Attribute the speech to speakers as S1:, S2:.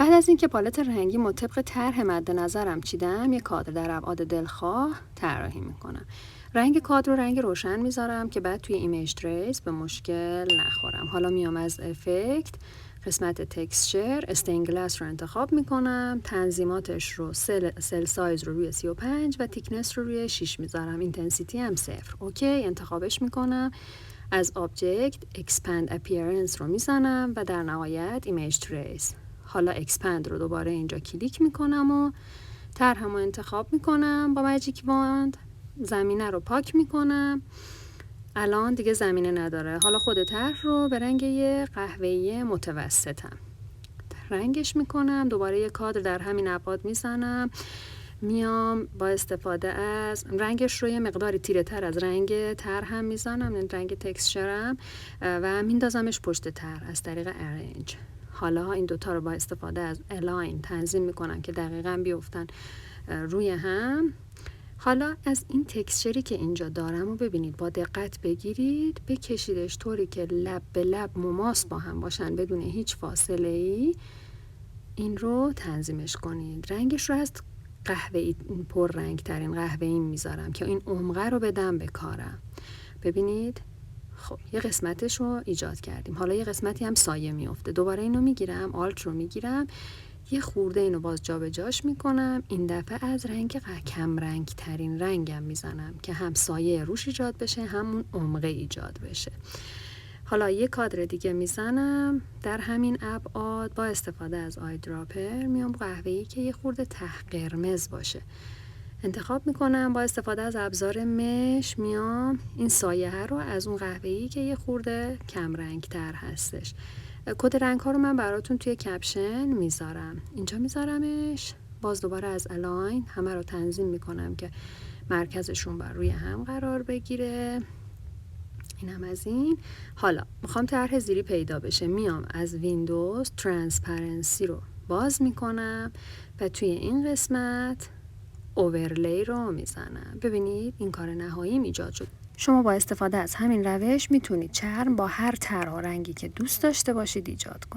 S1: بعد از اینکه پالت رنگی طبق طرح مد نظرم چیدم، یک کادر در ابعاد دلخواه طراحی میکنم. رنگ کادر رو رنگ روشن میذارم که بعد توی ایمیج تریس به مشکل نخورم. حالا میام از افکت قسمت تکسچر استینگلاس رو انتخاب میکنم، تنظیماتش رو سل سایز رو روی 35 و تیکنس رو روی 6 میذارم، اینتنسیتی هم 0. اوکی، انتخابش میکنم. از آبجکت اکسپند اپیرنس رو میزنم و در نهایت ایمیج تریس. حالا اکسپند رو دوباره اینجا کلیک میکنم و طرحمو انتخاب میکنم با ماجیک باند. زمینه رو پاک میکنم. الان دیگه زمینه نداره. حالا خود طرح رو به رنگ قهوه‌ای متوسطم رنگش میکنم. دوباره یک کادر در همین ابعاد میزنم. میام با استفاده از رنگش رو یه مقداری تیره تر از رنگ طرحم میزنم، این رنگ تکسچرم، و میندازمش پشت طرح از طریق ارنج. حالا این دوتا رو با استفاده از الاین تنظیم میکنم که دقیقاً بیفتن روی هم. حالا از این تکسچری که اینجا دارم رو ببینید، با دقت بگیرید، بکشیدش طوری که لب به لب مماس با هم باشن بدون هیچ فاصله ای. این رو تنظیمش کنید. رنگش رو از قهوه‌ای، پر رنگ ترین قهوه‌ای میذارم که این عمقه رو بدم به کارم. ببینید، خب یه قسمتش رو ایجاد کردیم. حالا یه قسمتی هم سایه میفته. دوباره اینو میگیرم، آلت رو میگیرم، یه خورده اینو باز جا به جاش میکنم. این دفعه از رنگ کم رنگ ترین رنگم میزنم که هم سایه روش ایجاد بشه، همون عمقه ایجاد بشه. حالا یه کادر دیگه میزنم در همین ابعاد با استفاده از آی دراپر. میام قهوه‌ای که یه خورده ته قرمز باشه انتخاب میکنم. با استفاده از ابزار مش میام این سایه رو از اون قهوه‌ای که یه خورده کم رنگ تر هستش. کد رنگ ها رو من براتون توی کپشن میذارم. اینجا میذارمش. باز دوباره از الاین همه رو تنظیم میکنم که مرکزشون بر روی هم قرار بگیره. اینم از این. حالا میخوام طرح زیری پیدا بشه. میام از ویندوز ترانسپرنسی رو باز میکنم و توی این قسمت اوورلی رو میزنم. ببینید این کار نهاییم ایجاد شد. شما با استفاده از همین روش میتونید چرم با هر طرح و رنگی که دوست داشته باشید ایجاد کنید.